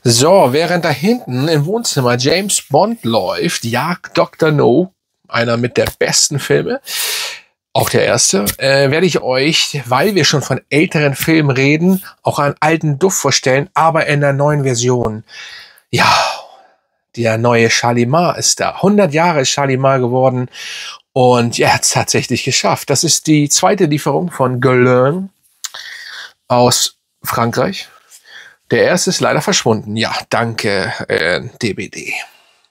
So, während da hinten im Wohnzimmer James Bond läuft, Jagd Dr. No, einer mit der besten Filme, auch der erste, werde ich euch, weil wir schon von älteren Filmen reden, auch einen alten Duft vorstellen, aber in der neuen Version. Ja, der neue Shalimar ist da. 100 Jahre ist Shalimar geworden und er hat es tatsächlich geschafft. Das ist die zweite Lieferung von Guerlain aus Frankreich. Der erste ist leider verschwunden. Ja, danke, DBD.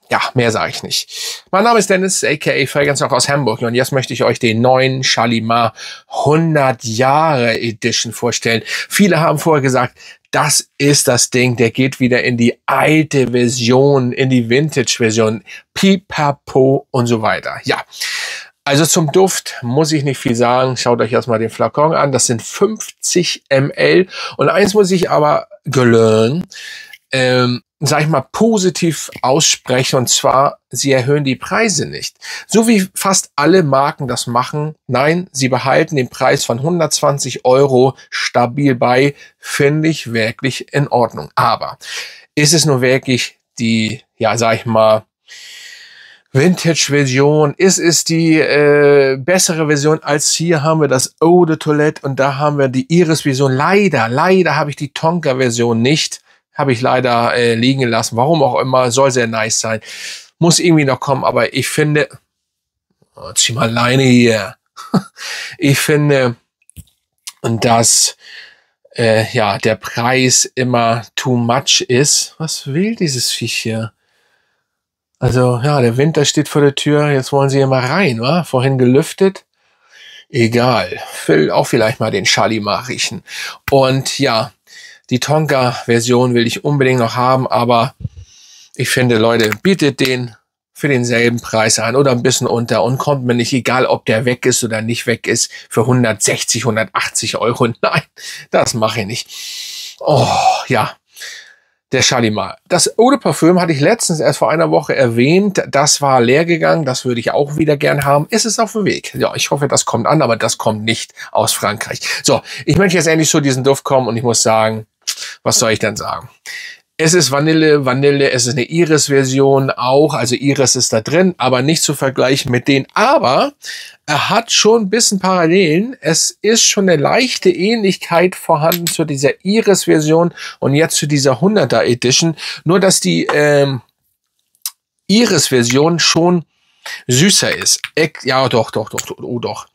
Ja, mehr sage ich nicht. Mein Name ist Dennis, a.k.a. Fragrance aus Hamburg. Und jetzt möchte ich euch den neuen Shalimar 100 Jahre Edition vorstellen. Viele haben vorher gesagt, das ist das Ding, der geht wieder in die alte Version, in die Vintage-Version. Pipapo und so weiter. Ja, also zum Duft muss ich nicht viel sagen. Schaut euch erstmal den Flakon an. Das sind 50 ml. Und eins muss ich aber Guerlain, sag ich mal, positiv aussprechen. Und zwar, sie erhöhen die Preise nicht. So wie fast alle Marken das machen. Nein, sie behalten den Preis von 120 € stabil bei. Finde ich wirklich in Ordnung. Aber ist es nur wirklich die, ja, sag ich mal, Vintage-Version? Ist es die bessere Version als hier haben wir das Eau de Toilette und da haben wir die Iris-Version. Leider habe ich die Tonka-Version nicht. Habe ich leider liegen gelassen. Warum auch immer, soll sehr nice sein. Muss irgendwie noch kommen, aber ich finde, zieh mal Leine hier. Ich finde, dass ja, der Preis immer too much ist. Was will dieses Viech hier? Also, ja, der Winter steht vor der Tür, jetzt wollen sie hier mal rein, wa? Vorhin gelüftet. Egal, will auch vielleicht mal den Shalimar riechen. Und ja, die Tonka-Version will ich unbedingt noch haben, aber ich finde, Leute, bietet den für denselben Preis an oder ein bisschen unter und kommt mir nicht, egal ob der weg ist oder nicht weg ist, für 160, 180 €. Nein, das mache ich nicht. Oh, ja. Der Shalimar. Das Eau de Parfum hatte ich letztens erst vor einer Woche erwähnt. Das war leer gegangen. Das würde ich auch wieder gern haben. Ist es auf dem Weg? Ja, ich hoffe, das kommt an, aber das kommt nicht aus Frankreich. So, ich möchte jetzt endlich zu diesem Duft kommen und ich muss sagen, was soll ich denn sagen? Es ist Vanille, es ist eine Iris-Version auch, also Iris ist da drin, aber nicht zu vergleichen mit denen. Aber er hat schon ein bisschen Parallelen. Es ist schon eine leichte Ähnlichkeit vorhanden zu dieser Iris-Version und jetzt zu dieser 100er Edition. Nur, dass die Iris-Version schon süßer ist. Ja, doch, oh doch.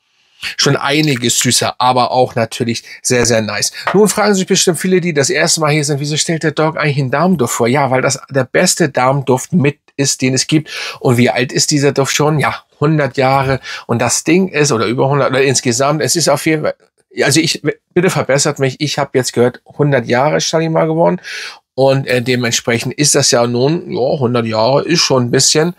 Schon einiges süßer, aber auch natürlich sehr, sehr nice. Nun fragen sich bestimmt viele, die das erste Mal hier sind, wieso stellt der Dog eigentlich einen Darmduft vor? Ja, weil das der beste Darmduft mit ist, den es gibt. Und wie alt ist dieser Duft schon? Ja, 100 Jahre. Und das Ding ist, oder über 100, oder insgesamt, es ist auf jeden Fall, also bitte verbessert mich, ich habe jetzt gehört, 100 Jahre Shalimar geworden. Und dementsprechend ist das ja nun, ja, 100 Jahre ist schon ein bisschen.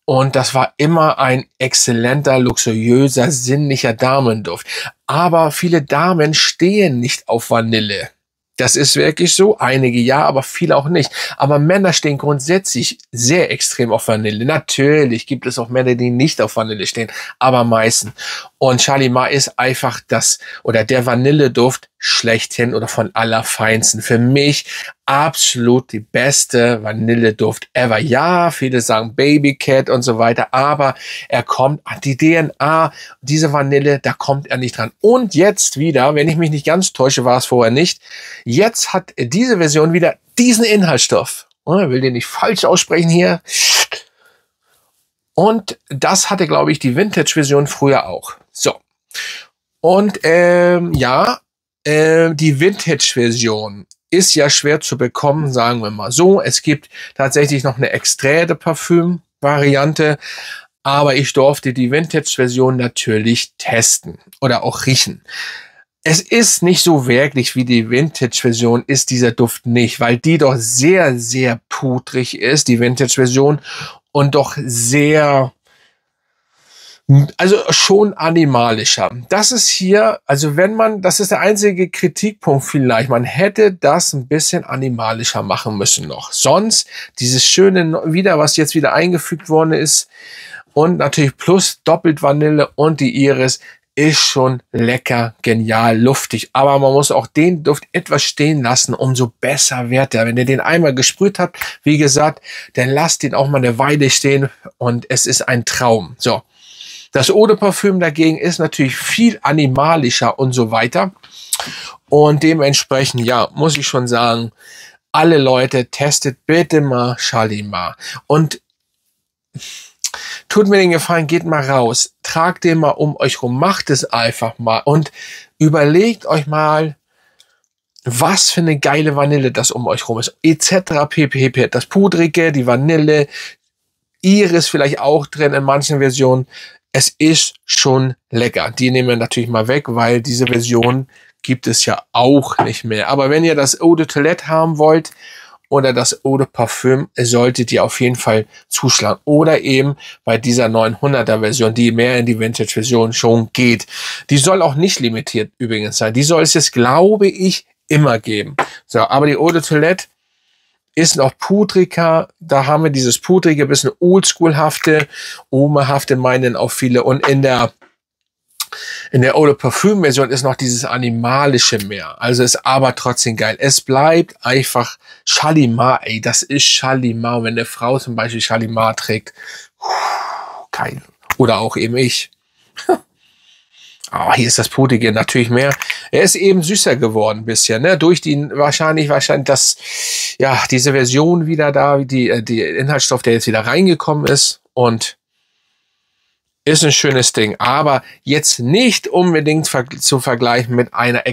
Und das war immer ein exzellenter, luxuriöser, sinnlicher Damenduft. Aber viele Damen stehen nicht auf Vanille. Das ist wirklich so. Einige ja, aber viele auch nicht. Aber Männer stehen grundsätzlich sehr extrem auf Vanille. Natürlich gibt es auch Männer, die nicht auf Vanille stehen, aber meistens. Und Shalimar ist einfach das, oder der Vanilleduft schlechthin oder von allerfeinsten. Für mich absolut die beste Vanilleduft ever. Ja, viele sagen Babycat und so weiter, aber er kommt an die DNA, diese Vanille, da kommt er nicht dran. Und jetzt wieder, wenn ich mich nicht ganz täusche, war es vorher nicht, jetzt hat diese Version wieder diesen Inhaltsstoff. Ich will den nicht falsch aussprechen hier. Und das hatte, glaube ich, die Vintage-Version früher auch. So. Und ja, die Vintage-Version ist ja schwer zu bekommen, sagen wir mal so. Es gibt tatsächlich noch eine Extrait de Parfüm-Variante, aber ich durfte die Vintage-Version natürlich testen oder auch riechen. Es ist nicht so wirklich wie die Vintage-Version, ist dieser Duft nicht, weil die doch sehr, sehr pudrig ist, die Vintage-Version, und doch sehr, also schon animalischer. Das ist hier, also wenn man, das ist der einzige Kritikpunkt vielleicht, man hätte das ein bisschen animalischer machen müssen noch. Sonst dieses schöne wieder, was jetzt wieder eingefügt worden ist und natürlich plus doppelt Vanille und die Iris, ist schon lecker, genial, luftig. Aber man muss auch den Duft etwas stehen lassen, umso besser wird er. Wenn ihr den einmal gesprüht habt, wie gesagt, dann lasst ihn auch mal eine Weile stehen und es ist ein Traum. So. Das Eau de Parfum dagegen ist natürlich viel animalischer und so weiter. Und dementsprechend, ja, muss ich schon sagen, alle Leute, testet bitte mal Shalimar. Und tut mir den Gefallen, geht mal raus, tragt den mal um euch rum, macht es einfach mal und überlegt euch mal, was für eine geile Vanille das um euch rum ist, etc. pp. Das Pudrige, die Vanille, Iris vielleicht auch drin in manchen Versionen. Es ist schon lecker. Die nehmen wir natürlich mal weg, weil diese Version gibt es ja auch nicht mehr. Aber wenn ihr das Eau de Toilette haben wollt, oder das Eau de Parfum, solltet ihr auf jeden Fall zuschlagen. Oder eben bei dieser 900er Version, die mehr in die Vintage-Version schon geht. Die soll auch nicht limitiert übrigens sein. Die soll es jetzt, glaube ich, immer geben. So, aber die Eau de Toilette ist noch pudriger. Da haben wir dieses pudrige, bisschen oldschoolhafte, omahafte meinen auch viele. Und in der Eau de Parfum Version ist noch dieses animalische mehr. Also ist aber trotzdem geil. Es bleibt einfach Shalimar, ey, das ist Shalimar. Wenn eine Frau zum Beispiel Shalimar trägt, geil. Oder auch eben ich. Hier ist das Pudrige natürlich mehr. Er ist eben süßer geworden ein bisschen, ne? Durch die wahrscheinlich das, ja, diese Version wieder da, die Inhaltsstoff, der jetzt wieder reingekommen ist und ist ein schönes Ding, aber jetzt nicht unbedingt zu vergleichen mit einer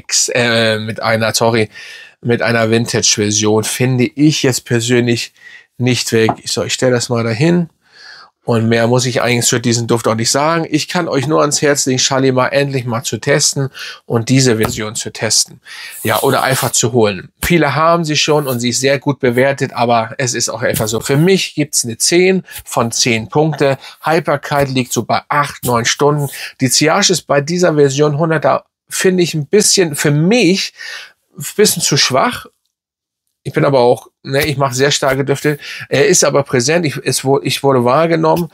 Vintage-Version, finde ich jetzt persönlich nicht weg. So, ich stelle das mal dahin. Und mehr muss ich eigentlich für diesen Duft auch nicht sagen. Ich kann euch nur ans Herz legen, Shalimar endlich mal zu testen und diese Version zu testen. Ja, oder einfach zu holen. Viele haben sie schon und sie ist sehr gut bewertet, aber es ist auch einfach so. Für mich gibt's eine 10 von 10 Punkte. Haltbarkeit liegt so bei 8, 9 Stunden. Die Ziage ist bei dieser Version 100er, finde ich ein bisschen, für mich, ein bisschen zu schwach. Ich bin aber auch, ne, ich mache sehr starke Düfte. Er ist aber präsent, ich wurde wahrgenommen,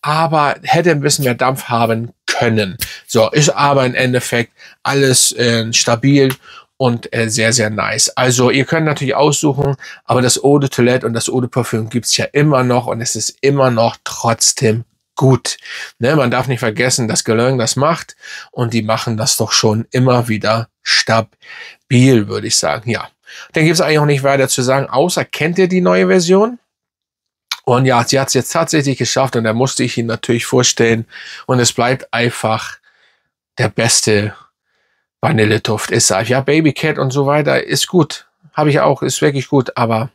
aber hätte ein bisschen mehr Dampf haben können. So, ist aber im Endeffekt alles stabil und sehr, sehr nice. Also ihr könnt natürlich aussuchen, aber das Eau de Toilette und das Eau de Parfum gibt's ja immer noch und es ist immer noch trotzdem gut. Ne, man darf nicht vergessen, dass Guerlain das macht und die machen das doch schon immer wieder stabil, würde ich sagen, ja. Dann gibt es eigentlich auch nicht weiter zu sagen, außer kennt ihr die neue Version? Und ja, sie hat es jetzt tatsächlich geschafft und da musste ich ihn natürlich vorstellen. Und es bleibt einfach der beste Vanilleduft. Ist ja, Baby Cat und so weiter ist gut. Habe ich auch, ist wirklich gut, aber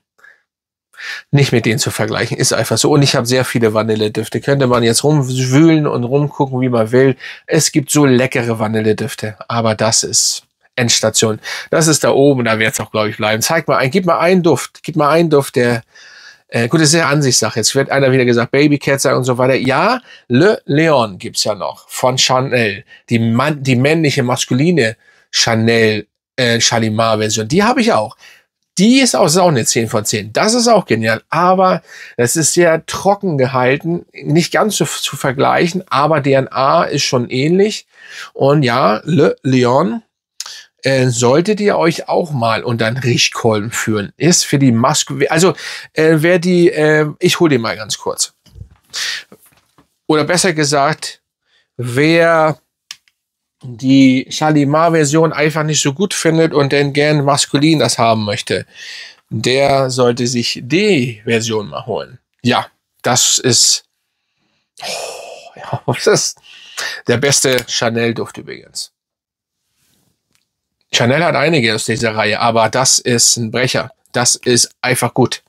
nicht mit denen zu vergleichen. Ist einfach so. Und ich habe sehr viele Vanilledüfte. Könnte man jetzt rumwühlen und rumgucken, wie man will. Es gibt so leckere Vanilledüfte, aber das ist Endstation. Das ist da oben, da wird es auch, glaube ich, bleiben. Gib mal einen Duft, der, gut, das ist ja Ansichtssache. Jetzt wird einer wieder gesagt, Baby Cat sagen und so weiter. Ja, Le Leon gibt's ja noch von Chanel. Die männliche, maskuline Chanel Shalimar-Version. Die habe ich auch. Die ist auch eine 10 von 10. Das ist auch genial. Aber es ist sehr trocken gehalten. Nicht ganz zu vergleichen, aber DNA ist schon ähnlich. Und ja, Le Leon solltet ihr euch auch mal unter den Riechkolben führen. Ist für die Maske, also ich hole den mal ganz kurz. Oder besser gesagt, wer die Shalimar-Version einfach nicht so gut findet und dann gern maskulin das haben möchte, der sollte sich die Version mal holen. Ja, das ist der beste Chanel-Duft übrigens. Chanel hat einige aus dieser Reihe, aber das ist ein Brecher. Das ist einfach gut.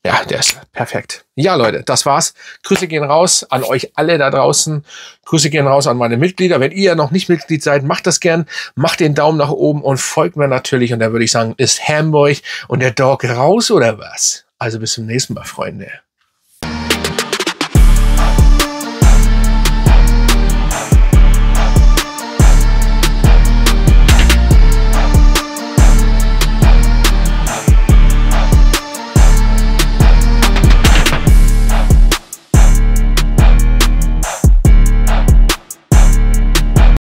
Ja, der ist perfekt. Ja, Leute, das war's. Grüße gehen raus an euch alle da draußen. Grüße gehen raus an meine Mitglieder. Wenn ihr noch nicht Mitglied seid, macht das gern. Macht den Daumen nach oben und folgt mir natürlich. Und da würde ich sagen, ist Hamburg und der Dog raus oder was? Also bis zum nächsten Mal, Freunde.